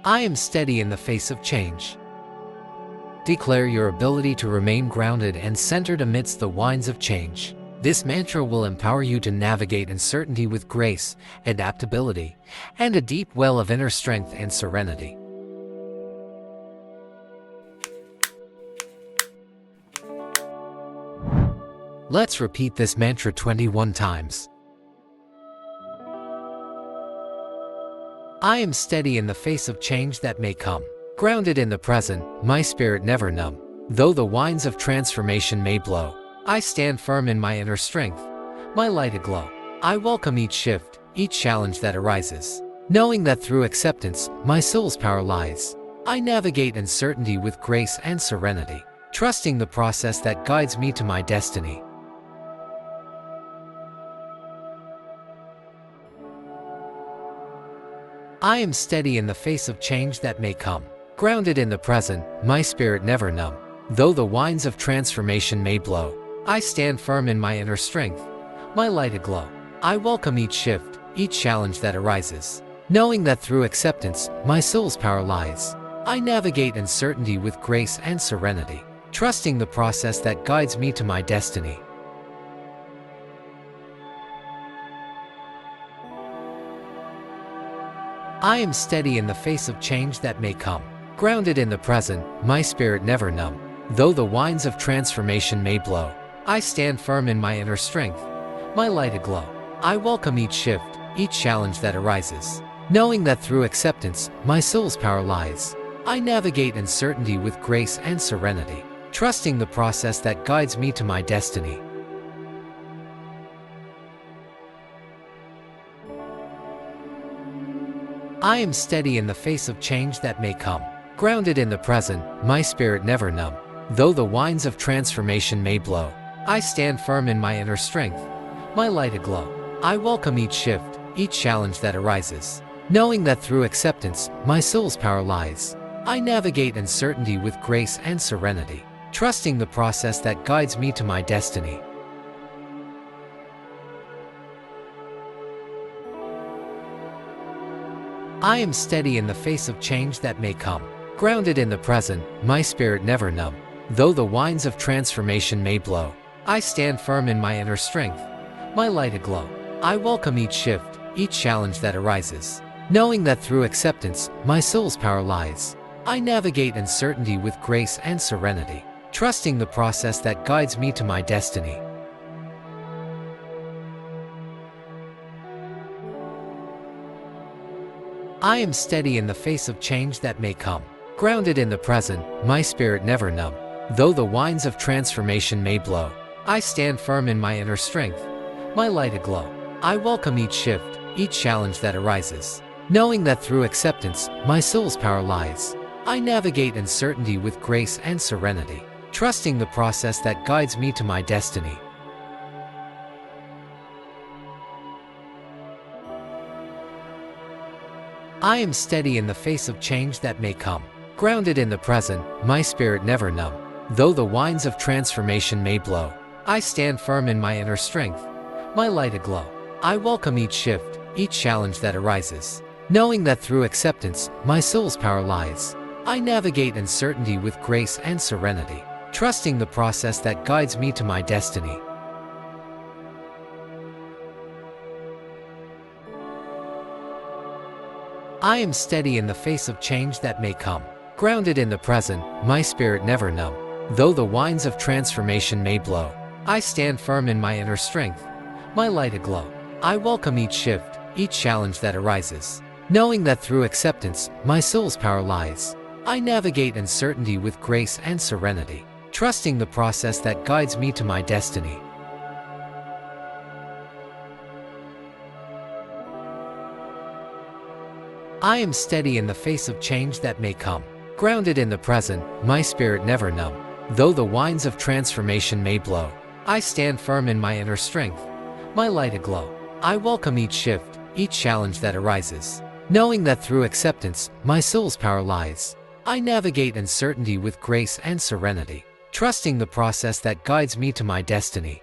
I am steady in the face of change. Declare your ability to remain grounded and centered amidst the winds of change. This mantra will empower you to navigate uncertainty with grace, adaptability, and a deep well of inner strength and serenity. Let's repeat this mantra 21 times. I am steady in the face of change that may come. Grounded in the present, my spirit never numb. Though the winds of transformation may blow, I stand firm in my inner strength, my light aglow. I welcome each shift, each challenge that arises, knowing that through acceptance, my soul's power lies. I navigate uncertainty with grace and serenity, trusting the process that guides me to my destiny. I am steady in the face of change that may come. Grounded in the present, my spirit never numb. Though the winds of transformation may blow, I stand firm in my inner strength, my light aglow. I welcome each shift, each challenge that arises, knowing that through acceptance, my soul's power lies. I navigate uncertainty with grace and serenity, trusting the process that guides me to my destiny. I am steady in the face of change that may come. Grounded in the present, my spirit never numb. Though the winds of transformation may blow, I stand firm in my inner strength, my light aglow. I welcome each shift, each challenge that arises, knowing that through acceptance, my soul's power lies. I navigate uncertainty with grace and serenity, trusting the process that guides me to my destiny. I am steady in the face of change that may come. Grounded in the present, my spirit never numb. Though the winds of transformation may blow, I stand firm in my inner strength, my light aglow. I welcome each shift, each challenge that arises, knowing that through acceptance, my soul's power lies. I navigate uncertainty with grace and serenity, trusting the process that guides me to my destiny. I am steady in the face of change that may come. Grounded in the present, my spirit never numb. Though the winds of transformation may blow, I stand firm in my inner strength, my light aglow. I welcome each shift, each challenge that arises, knowing that through acceptance, my soul's power lies. I navigate uncertainty with grace and serenity, trusting the process that guides me to my destiny. I am steady in the face of change that may come. Grounded in the present, my spirit never numb. Though the winds of transformation may blow, I stand firm in my inner strength, my light aglow. I welcome each shift, each challenge that arises, knowing that through acceptance, my soul's power lies. I navigate uncertainty with grace and serenity, trusting the process that guides me to my destiny. I am steady in the face of change that may come. Grounded in the present, my spirit never numb. Though the winds of transformation may blow, I stand firm in my inner strength, my light aglow. I welcome each shift, each challenge that arises, knowing that through acceptance, my soul's power lies. I navigate uncertainty with grace and serenity, trusting the process that guides me to my destiny. I am steady in the face of change that may come. Grounded in the present, my spirit never numb. Though the winds of transformation may blow, I stand firm in my inner strength, my light aglow. I welcome each shift, each challenge that arises, knowing that through acceptance, my soul's power lies. I navigate uncertainty with grace and serenity, trusting the process that guides me to my destiny. I am steady in the face of change that may come. Grounded in the present, my spirit never numb. Though the winds of transformation may blow, I stand firm in my inner strength, my light aglow. I welcome each shift, each challenge that arises, knowing that through acceptance, my soul's power lies. I navigate uncertainty with grace and serenity, trusting the process that guides me to my destiny.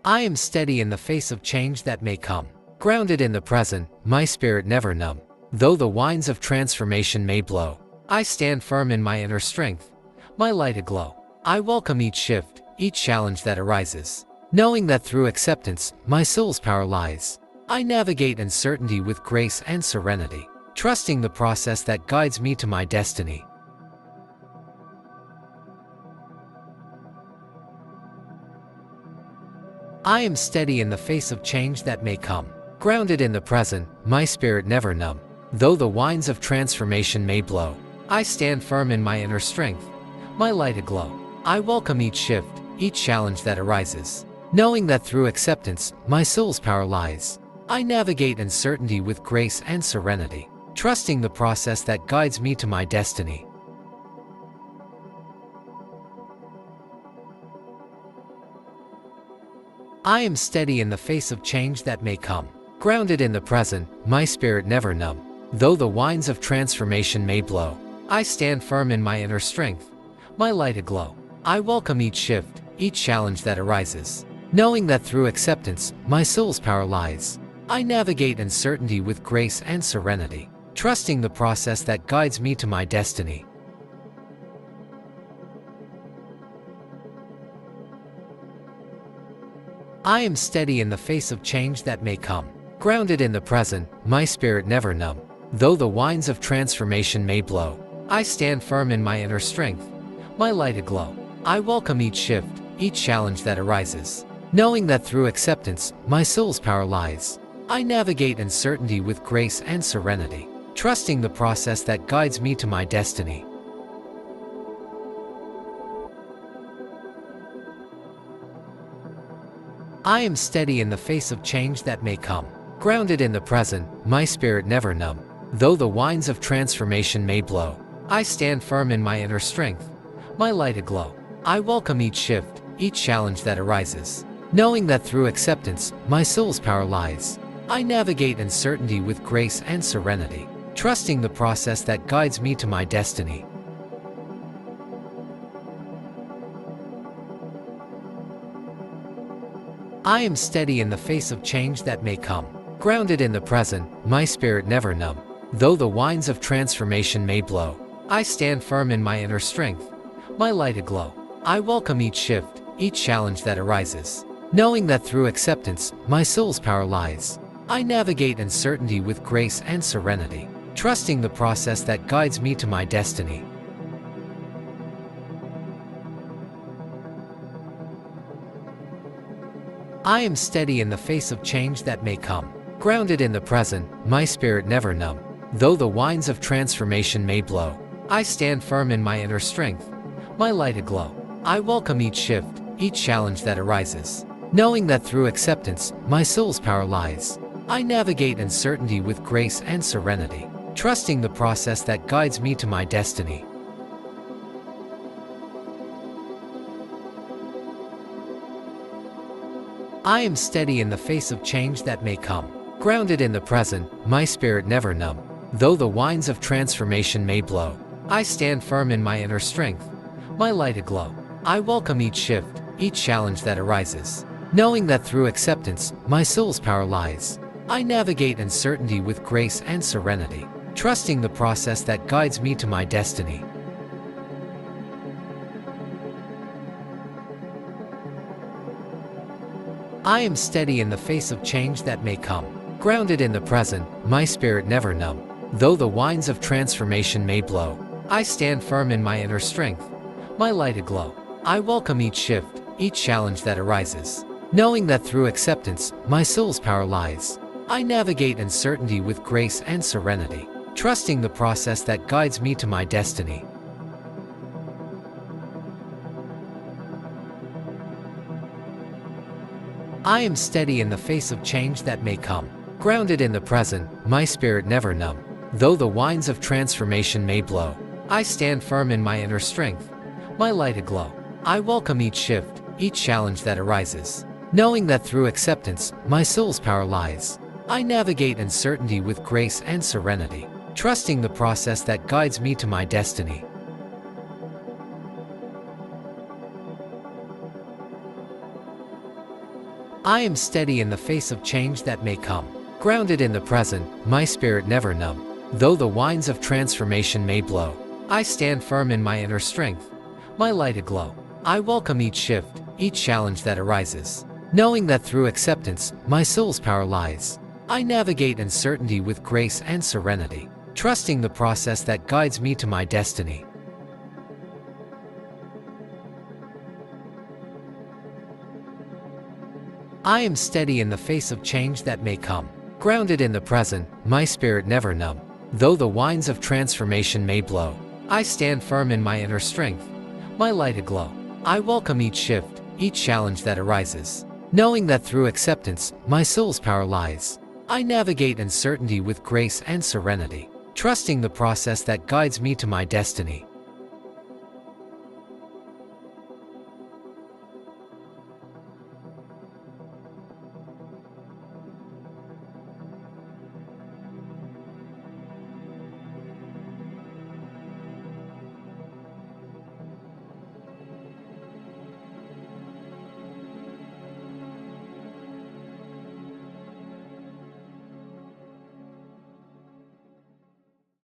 I am steady in the face of change that may come. Grounded in the present, my spirit never numb. Though the winds of transformation may blow, I stand firm in my inner strength, my light aglow. I welcome each shift, each challenge that arises, knowing that through acceptance, my soul's power lies. I navigate uncertainty with grace and serenity, trusting the process that guides me to my destiny. I am steady in the face of change that may come. Grounded in the present, my spirit never numb. Though the winds of transformation may blow, I stand firm in my inner strength, my light aglow. I welcome each shift, each challenge that arises, knowing that through acceptance, my soul's power lies. I navigate uncertainty with grace and serenity, trusting the process that guides me to my destiny. I am steady in the face of change that may come. Grounded in the present, my spirit never numb. Though the winds of transformation may blow, I stand firm in my inner strength, my light aglow. I welcome each shift, each challenge that arises, knowing that through acceptance, my soul's power lies. I navigate uncertainty with grace and serenity, trusting the process that guides me to my destiny. I am steady in the face of change that may come. Grounded in the present, my spirit never numb. Though the winds of transformation may blow, I stand firm in my inner strength, my light aglow. I welcome each shift, each challenge that arises, knowing that through acceptance, my soul's power lies. I navigate uncertainty with grace and serenity, trusting the process that guides me to my destiny. I am steady in the face of change that may come. Grounded in the present, my spirit never numb. Though the winds of transformation may blow, I stand firm in my inner strength, my light aglow. I welcome each shift, each challenge that arises, knowing that through acceptance, my soul's power lies. I navigate uncertainty with grace and serenity, trusting the process that guides me to my destiny. I am steady in the face of change that may come. Grounded in the present, my spirit never numb. Though the winds of transformation may blow, I stand firm in my inner strength, my light aglow. I welcome each shift, each challenge that arises, knowing that through acceptance, my soul's power lies. I navigate uncertainty with grace and serenity, trusting the process that guides me to my destiny. I am steady in the face of change that may come. Grounded in the present, my spirit never numb. Though the winds of transformation may blow, I stand firm in my inner strength, my light aglow. I welcome each shift, each challenge that arises, knowing that through acceptance, my soul's power lies. I navigate uncertainty with grace and serenity, trusting the process that guides me to my destiny. I am steady in the face of change that may come. Grounded in the present, my spirit never numb. Though the winds of transformation may blow, I stand firm in my inner strength, my light aglow. I welcome each shift, each challenge that arises, knowing that through acceptance, my soul's power lies. I navigate uncertainty with grace and serenity, trusting the process that guides me to my destiny. I am steady in the face of change that may come. Grounded in the present, my spirit never numb. Though the winds of transformation may blow, I stand firm in my inner strength, my light aglow. I welcome each shift, each challenge that arises, knowing that through acceptance, my soul's power lies. I navigate uncertainty with grace and serenity, trusting the process that guides me to my destiny. I am steady in the face of change that may come. Grounded in the present, my spirit never numb. Though the winds of transformation may blow, I stand firm in my inner strength, my light aglow. I welcome each shift, each challenge that arises, knowing that through acceptance, my soul's power lies. I navigate uncertainty with grace and serenity, trusting the process that guides me to my destiny. I am steady in the face of change that may come. Grounded in the present, my spirit never numb. Though the winds of transformation may blow, I stand firm in my inner strength, my light aglow. I welcome each shift, each challenge that arises, knowing that through acceptance, my soul's power lies. I navigate uncertainty with grace and serenity, trusting the process that guides me to my destiny. I am steady in the face of change that may come. Grounded in the present, my spirit never numb. Though the winds of transformation may blow, I stand firm in my inner strength, my light aglow. I welcome each shift, each challenge that arises, knowing that through acceptance, my soul's power lies. I navigate uncertainty with grace and serenity, trusting the process that guides me to my destiny.